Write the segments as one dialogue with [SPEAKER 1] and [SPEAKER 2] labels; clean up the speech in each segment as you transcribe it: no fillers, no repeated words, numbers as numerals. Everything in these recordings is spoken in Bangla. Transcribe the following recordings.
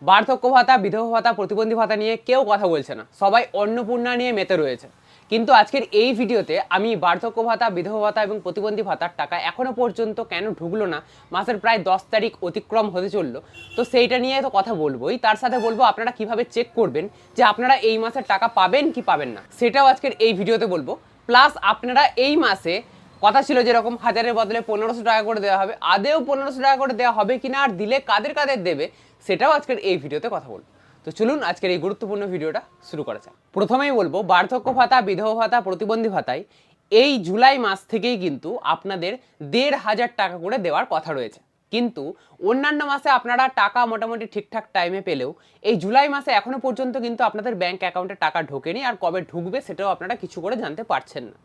[SPEAKER 1] বার্ধক্য ভাতা, বিধবা ভাতা, প্রতিবন্ধী ভাতা নিয়ে কেউ কথা বলছে না, সবাই অন্নপূর্ণা নিয়ে মেতে রয়েছে। কিন্তু আজকের এই ভিডিওতে আমি বার্ধক্য ভাতা, বিধবা ভাতা এবং প্রতিবন্ধী ভাতার টাকা এখনো পর্যন্ত কেন ঢুকলো না, মাসের প্রায় 10 তারিখ অতিক্রম হতে চললো, তো সেইটা নিয়ে তো কথা বলবোই। তার সাথে বলবো আপনারা কিভাবে চেক করবেন যে আপনারা এই মাসের টাকা পাবেন কি পাবেন না, সেটাও আজকের এই ভিডিওতে বলবো। প্লাস আপনারা এই মাসে কথা ছিল যেরকম 1000-এর বদলে 1500 টাকা করে দেওয়া হবে, আদেও 1500 টাকা করে দেওয়া হবে কিনা, আর দিলে কাদের কাদের দেবে, সেটাও আজকের এই ভিডিওতে কথা বলবো। তো চলুন আজকের এই গুরুত্বপূর্ণ ভিডিওটা শুরু করা যাক। প্রথমেই বলবো, বার্ধক্য ভাতা, বিধবা ভাতা, প্রতিবন্ধী ভাতায় এই জুলাই মাস থেকেই কিন্তু আপনাদের 1500 টাকা করে দেওয়ার কথা রয়েছে। কিন্তু অন্যান্য মাসে আপনারা টাকা মোটামুটি ঠিকঠাক টাইমে পেলেও এই জুলাই মাসে এখনো পর্যন্ত কিন্তু আপনাদের ব্যাংক অ্যাকাউন্টে টাকা ঢোকেনি, আর কবে ঢুকবে সেটাও আপনারা কিছু করে জানতে পারছেন না।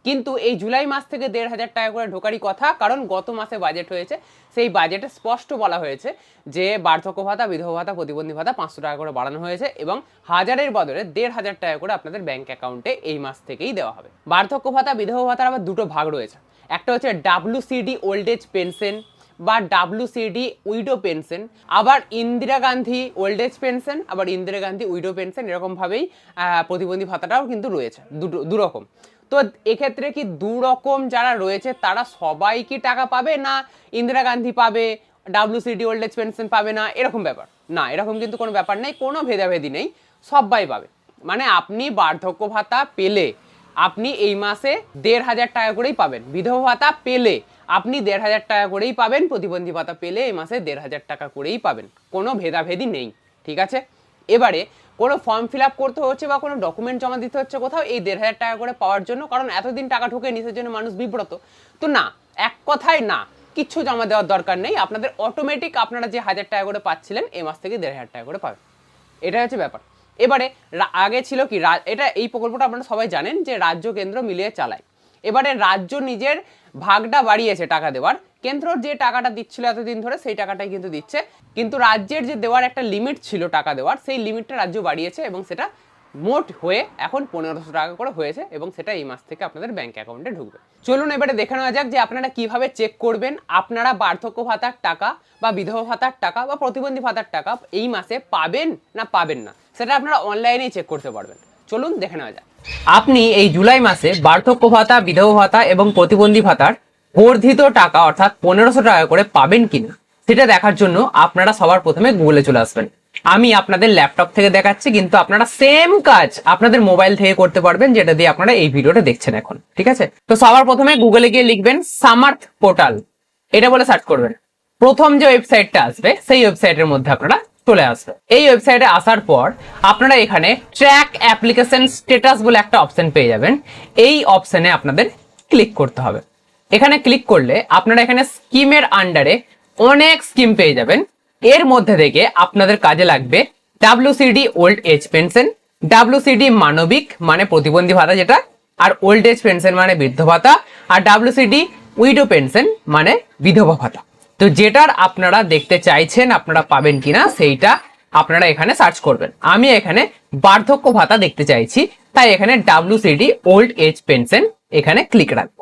[SPEAKER 1] কিন্তু এই জুলাই মাস থেকে 1500 টাকা করে ঢোকারই কথা, কারণ গত মাসে বাজেট হয়েছে, সেই বাজেটে স্পষ্ট বলা হয়েছে যে বার্ধক্য ভাতা, বিধবা ভাতা, প্রতিবন্ধী ভাতা 500 টাকা করে বাড়ানো হয়েছে এবং 1000-এর বদলে 1500 টাকা করে আপনাদের ব্যাংক অ্যাকাউন্টে এই মাস থেকেই দেওয়া হবে। বার্ধক্য ভাতা, বিধবা ভাতার আবার দুটো ভাগ রয়েছে। একটা হচ্ছে WCD ওল্ড এজ পেনশন বা WCD উইডো পেনশন, আবার Indira Gandhi old age pension, আবার ইন্দিরা গান্ধী উইডো পেনশন, এরকমভাবেই প্রতিবন্ধী ভাতাটাও কিন্তু রয়েছে, দুরকম। তো এক্ষেত্রে কি দুরকম যারা রয়েছে তারা সবাই কি টাকা পাবে, না ইন্দিরা গান্ধী পাবে, WCD ওল্ড এজ পেনশন পাবে না, এরকম ব্যাপার না। এরকম কিন্তু কোনো ব্যাপার নেই, কোনো ভেদাভেদি নেই, সবাই পাবে। মানে আপনি বার্ধক্য ভাতা পেলে আপনি এই মাসে 1500 টাকা করেই পাবেন, বিধবা ভাতা পেলে আপনি 1500 টাকা করেই পাবেন, প্রতিবন্ধী ভাতা পেলে এই মাসে 1500 টাকা করেই পাবেন, কোনো ভেদাভেদি নেই, ঠিক আছে। এবারে কোনো ফর্ম ফিল আপ করতে হচ্ছে বা কোনো ডকুমেন্ট জমা দিতে হচ্ছে কোথাও এই 1500 টাকা করে পাওয়ার জন্য, কারণ এতদিন টাকা ঢোকেনি, সেই জন্য মানুষ বিব্রত। তো না, এক কথায় না, কিচ্ছু জমা দেওয়ার দরকার নেই, আপনাদের অটোমেটিক আপনারা যে 1000 টাকা করে পাচ্ছিলেন এই মাস থেকে 1500 টাকা করে পাবেন, এটাই হচ্ছে ব্যাপার। এবারে আগে ছিল কি, এটা এই প্রকল্পটা আপনারা সবাই জানেন যে রাজ্য কেন্দ্র মিলিয়ে চালায়। এবারে রাজ্য নিজের ভাগটা বাড়িয়েছে টাকা দেওয়ার, কেন্দ্র যে টাকাটা দিচ্ছিল এতদিন ধরে সেই টাকাটাই কিন্তু দিচ্ছে, কিন্তু রাজ্যের যে দেওয়ার একটা লিমিট ছিল টাকা দেওয়ার, সেই লিমিটটা রাজ্য বাড়িয়েছে এবং সেটা মোট হয়ে এখন 1500 টাকা করে হয়েছে এবং সেটা এই মাস থেকে আপনাদের ব্যাংক অ্যাকাউন্টে ঢুকবে। চলুন এবারে দেখে নেওয়া যাক যে আপনারা কিভাবে চেক করবেন আপনারা বার্ধক্য ভাতার টাকা বা বিধবা ভাতার টাকা বা প্রতিবন্ধী ভাতার টাকা এই মাসে পাবেন না পাবেন না, সেটা আপনারা অনলাইনেই চেক করতে পারবেন। চলুন দেখে নেওয়া যাক। আপনি এই জুলাই মাসে বার্ধক্য ভাতা, বিধবা ভাতা এবং প্রতিবন্ধী ভাতার বর্ধিত টাকা অর্থাৎ 1500 টাকা করে পাবেন কিনা সেটা দেখার জন্য আপনারা সবার প্রথমে গুগলে চলে আসবেন। আমি আপনাদের ল্যাপটপ থেকে দেখাচ্ছি, কিন্তু আপনারা সেম কাজ আপনাদের মোবাইল থেকে করতে পারবেন, যেটা দিয়ে আপনারা এই ভিডিওটা দেখছেন এখন, ঠিক আছে। তো সবার প্রথমে গুগলে গিয়ে লিখবেন সামার্থ পোর্টাল, এটা বলে সার্চ করবেন। প্রথম যে ওয়েবসাইটটা আসবে সেই ওয়েবসাইটের মধ্যে আপনারা চলে আসবে। এই ওয়েবসাইটে আসার পর আপনারা এখানে ট্র্যাক অ্যাপ্লিকেশন স্ট্যাটাস বলে একটা অপশন পেয়ে যাবেন। এই অপশনে আপনাদের ক্লিক করতে হবে। এখানে ক্লিক করলে আপনারা এখানে স্কিমের আন্ডারে অনেক স্কিম পেয়ে যাবেন। এর মধ্যে থেকে আপনাদের কাজে লাগবে WCD old age pension, WCD মানবিক মানে প্রতিবন্ধী ভাতা যেটা, আর ওল্ড এজ পেনশন মানে বৃদ্ধ ভাতা, আর WCD উইডো পেনশন মানে বিধবা ভাতা। তো যেটার আপনারা দেখতে চাইছেন আপনারা পাবেন কিনা সেইটা আপনারা এখানে সার্চ করবেন। আমি এখানে বার্ধক্য ভাতা দেখতে চাইছি, তাই এখানে WCD ওল্ড এজ পেনশন এখানে ক্লিক রাখবো।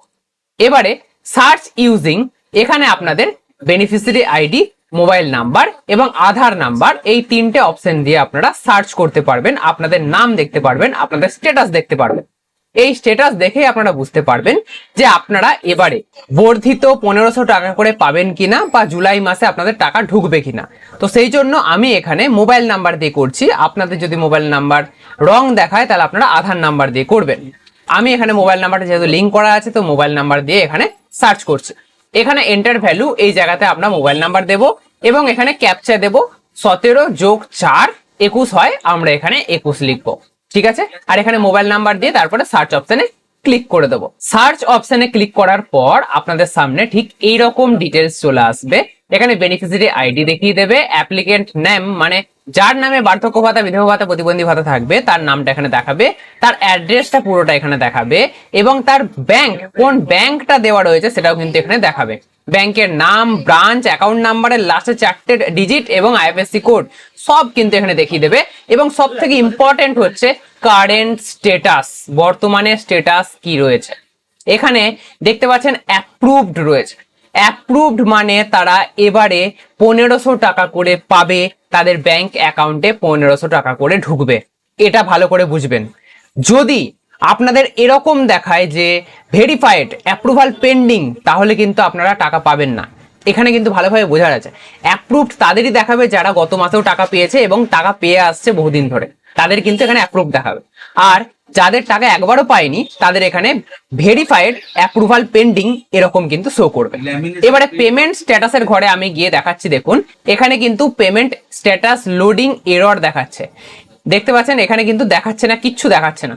[SPEAKER 1] এবারে সার্চ ইউজিং, এখানে আপনাদের বেনিফিশিয়ারি আইডি, মোবাইল নাম্বার এবং আধার নাম্বার, এই তিনটে অপশন দিয়ে আপনারা সার্চ করতে পারবেন, আপনাদের নাম দেখতে পারবেন, আপনাদের স্ট্যাটাস দেখতে পারবেন। এই স্ট্যাটাস দেখে আপনারা বুঝতে পারবেন যে আপনারা এবারে বর্ধিত 1500 টাকা করে পাবেন কিনা বা জুলাই মাসে আপনাদের টাকা ঢুকবে কিনা। তো সেই জন্য আমি এখানে মোবাইল নাম্বার দিয়ে করছি, আপনাদের যদি মোবাইল নাম্বার রং দেখায় তাহলে আপনারা আধার নাম্বার দিয়ে করবেন। আমি এখানে মোবাইল নাম্বারটা যেহেতু লিঙ্ক করা আছে তো মোবাইল নাম্বার দিয়ে এখানে সার্চ করছি। এখানে এন্টার ভ্যালু, এই জায়গাতে আপনার মোবাইল নাম্বার দেব এবং এখানে ক্যাপচা দেব 17 + 4 21 হয়, আমরা এখানে 21 লিখবো, ঠিক আছে। আর এখানে মোবাইল নাম্বার দিয়ে তারপরে সার্চ অপশনে ক্লিক করে দেবো। সার্চ অপশনে ক্লিক করার পর আপনাদের সামনে ঠিক এইরকম ডিটেলস চলে আসবে। এখানে বেনিফিশিয়ারি আইডি দেখিয়ে দেবে, অ্যাপ্লিকেন্ট নেম মানে যার নামে বার্ধক্য ভাতা, বিধবা ভাতা, প্রতিবন্ধী ভাতা থাকবে তার নামটা এখানে দেখাবে, তার অ্যাড্রেসটা পুরোটা এখানে দেখাবে এবং তার ব্যাংক, কোন ব্যাংকটা দেওয়া রয়েছে সেটাও কিন্তু এখানে দেখাবে। ব্যাংকের নাম, ব্রাঞ্চ, অ্যাকাউন্ট নাম্বারের লাস্টে 4টে ডিজিট এবং IFSC কোড সব কিন্তু এখানে দেখিয়ে দেবে। এবং সব থেকে ইম্পর্টেন্ট হচ্ছে কারেন্ট স্ট্যাটাস, বর্তমানে স্ট্যাটাস কি রয়েছে। এখানে দেখতে পাচ্ছেন অ্যাপ্রুভড রয়েছে, অ্যাপ্রুভড মানে তারা এবারে 1500 টাকা করে পাবে, তাদের ব্যাংক অ্যাকাউন্টে 1500 টাকা করে ঢুকবে। এটা ভালো করে বুঝবেন। যদি আপনাদের এরকম দেখায় যে ভেরিফাইড অ্যাপ্রুভাল পেন্ডিং, তাহলে কিন্তু আপনারা টাকা পাবেন না। এখানে কিন্তু ভালোভাবে বোঝা যাচ্ছে অ্যাপ্রুভড তাদেরই দেখাবে যারা গত মাসেও টাকা পেয়েছে এবং টাকা পেয়ে আসছে বহুদিন ধরে, তাদের কিন্তু এখানে অ্যাপ্রুভ দেখাবে। আর যাদের টাকা একবারও পায়নি তাদের এখানে ভেরিফাইড অ্যাপ্রুভাল পেন্ডিং এরকম কিন্তু শো করবে। এবারে পেমেন্ট স্ট্যাটাসের ঘরে আমি গিয়ে দেখাচ্ছি, দেখুন এখানে কিন্তু পেমেন্ট স্ট্যাটাস লোডিং এরর দেখাচ্ছে, দেখতে পাচ্ছেন এখানে কিন্তু দেখাচ্ছে না, কিচ্ছু দেখাচ্ছে না।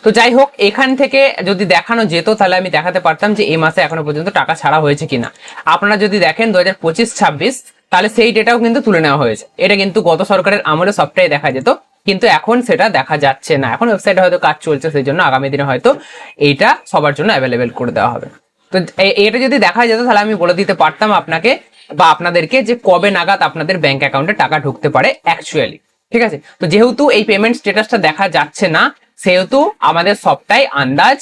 [SPEAKER 1] তো যাই হোক, এখান থেকে যদি দেখানো যেত তাহলে আমি দেখাতে পারতাম যে এই মাসে এখনো পর্যন্ত টাকা ছাড়া হয়েছে কিনা। আপনারা যদি দেখেন 2025-26 তাহলে সেই ডেটাও কিন্তু তুলে নেওয়া হয়েছে। এটা কিন্তু গত সরকারের আমলে সবটাই দেখা যেত, কিন্তু এখন সেটা দেখা যাচ্ছে না। এখন ওয়েবসাইটে হয়তো কাজ চলছে, সেই জন্য আগামী দিনে হয়তো এইটা সবার জন্য অ্যাভেলেবেল করে দেওয়া হবে। তো এটা যদি দেখা যেত তাহলে আমি বলে দিতে পারতাম আপনাকে বা আপনাদেরকে যে কবে নাগাদ আপনাদের ব্যাংক অ্যাকাউন্টে টাকা ঢুকতে পারে অ্যাকচুয়ালি। ঠিক আছে, তো যেহেতু এই পেমেন্ট স্ট্যাটাসটা দেখা যাচ্ছে না, সেহেতু আমাদের সবটাই আন্দাজ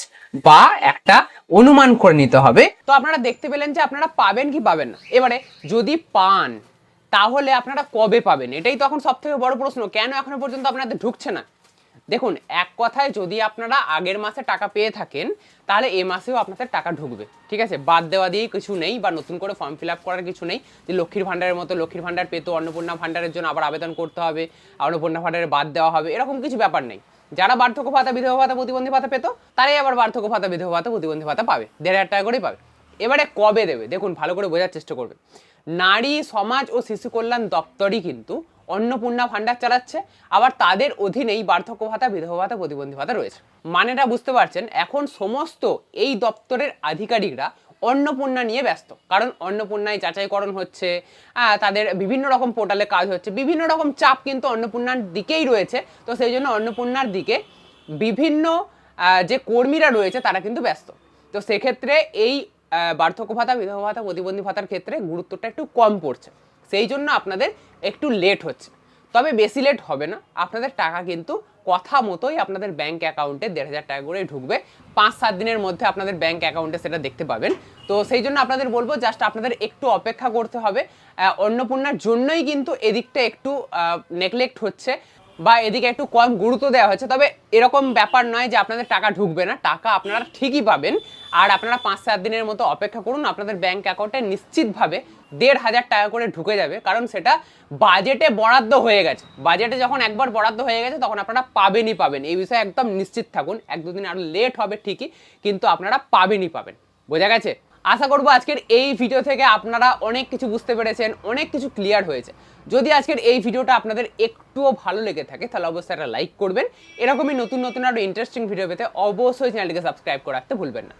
[SPEAKER 1] বা একটা অনুমান করে নিতে হবে। তো আপনারা দেখতে পেলেন যে আপনারা পাবেন কি পাবেন না। এবারে যদি পান তাহলে আপনারা কবে পাবেন, এটাই তো এখন সব থেকে বড় প্রশ্ন। কেন এখনো পর্যন্ত আপনাদের ঢুকছে না? দেখুন, এক কথায় যদি আপনারা আগের মাসে টাকা পেয়ে থাকেন তাহলে এ মাসেও আপনাদের টাকা ঢুকবে। ঠিক আছে, বাদ দেওয়া দিয়ে কিছু নেই বা নতুন করে ফর্ম ফিল আপ করার কিছু নেই যে লক্ষ্মীর ভাণ্ডারের মতো লক্ষ্মীর ভাণ্ডার পেতো অন্নপূর্ণা ভাণ্ডারের জন্য আবার আবেদন করতে হবে, অন্নপূর্ণা ভাণ্ডারে বাদ দেওয়া হবে, এরকম কিছু ব্যাপার নেই। যারা বার্ধক্য ভাতা, বিধবা ভাতা, প্রতিবন্ধী ভাতা পেতো তারাই আবার বার্ধক্য ভাতা, বিধবা ভাতা, প্রতিবন্ধী ভাতা পাবে, 1500 টাকা করেই পাবে। এবারে কবে দেবে দেখুন, ভালো করে বোঝার চেষ্টা করবে। নারী সমাজ ও শিশু কল্যাণ দপ্তরই কিন্তু অন্নপূর্ণা ভাণ্ডার চালাচ্ছে, আবার তাদের অধীনেই বার্ধক্য ভাতা, বিধবা ভাতা, প্রতিবন্ধী ভাতা রয়েছে। মানেটা বুঝতে পারছেন? এখন সমস্ত এই দপ্তরের আধিকারিকরা অন্নপূর্ণা নিয়ে ব্যস্ত, কারণ অন্নপূর্ণায় যাচাইকরণ হচ্ছে, তাদের বিভিন্ন রকম পোর্টালে কাজ হচ্ছে, বিভিন্ন রকম চাপ কিন্তু অন্নপূর্ণার দিকেই রয়েছে। তো সেই জন্য অন্নপূর্ণার দিকে বিভিন্ন যে কর্মীরা রয়েছে তারা কিন্তু ব্যস্ত। তো সেক্ষেত্রে এই বার্ধক্য ভাতা, বিধবা ভাতা, প্রতিবন্ধী ভাতার ক্ষেত্রে গুরুত্বটা একটু কম পড়ছে, সেই জন্য আপনাদের একটু লেট হচ্ছে। তবে বেশি লেট হবে না, আপনাদের টাকা কিন্তু কথা মতোই আপনাদের ব্যাংক অ্যাকাউন্টে 1500 টাকা করে ঢুকবে। 5-7 দিনের মধ্যে আপনাদের ব্যাংক অ্যাকাউন্টে সেটা দেখতে পাবেন। তো সেই জন্য আপনাদের বলবো জাস্ট আপনাদের একটু অপেক্ষা করতে হবে। অন্নপূর্ণার জন্যই কিন্তু এদিকটা একটু নেগলেক্ট হচ্ছে বা এদিকে একটু কম গুরুত্ব দেওয়া হচ্ছে। তবে এরকম ব্যাপার নয় যে আপনাদের টাকা ঢুকবে না, টাকা আপনারা ঠিকই পাবেন। আর আপনারা 5-7 দিনের মতো অপেক্ষা করুন, আপনাদের ব্যাংক অ্যাকাউন্টে নিশ্চিতভাবে 1500 টাকা করে ঢুকে যাবে, কারণ সেটা বাজেটে বরাদ্দ হয়ে গেছে। বাজেটে যখন একবার বরাদ্দ হয়ে গেছে তখন আপনারা পাবেনই পাবেন, এই বিষয়ে একদম নিশ্চিত থাকুন। 1-2 দিন আরো লেট হবে ঠিকই, কিন্তু আপনারা পাবেনই পাবেন। বোঝা গেছে? আশা করবো আজকের এই ভিডিও থেকে আপনারা অনেক কিছু বুঝতে পেরেছেন, অনেক কিছু ক্লিয়ার হয়েছে। যদি আজকের এই ভিডিওটা আপনাদের একটুও ভালো লেগে থাকে তাহলে অবশ্যই একটা লাইক করবেন। এরকমই নতুন নতুন আরো ইন্টারেস্টিং ভিডিও পেতে অবশ্যই চ্যানেলটিকে সাবস্ক্রাইব করে রাখতে ভুলবেন না।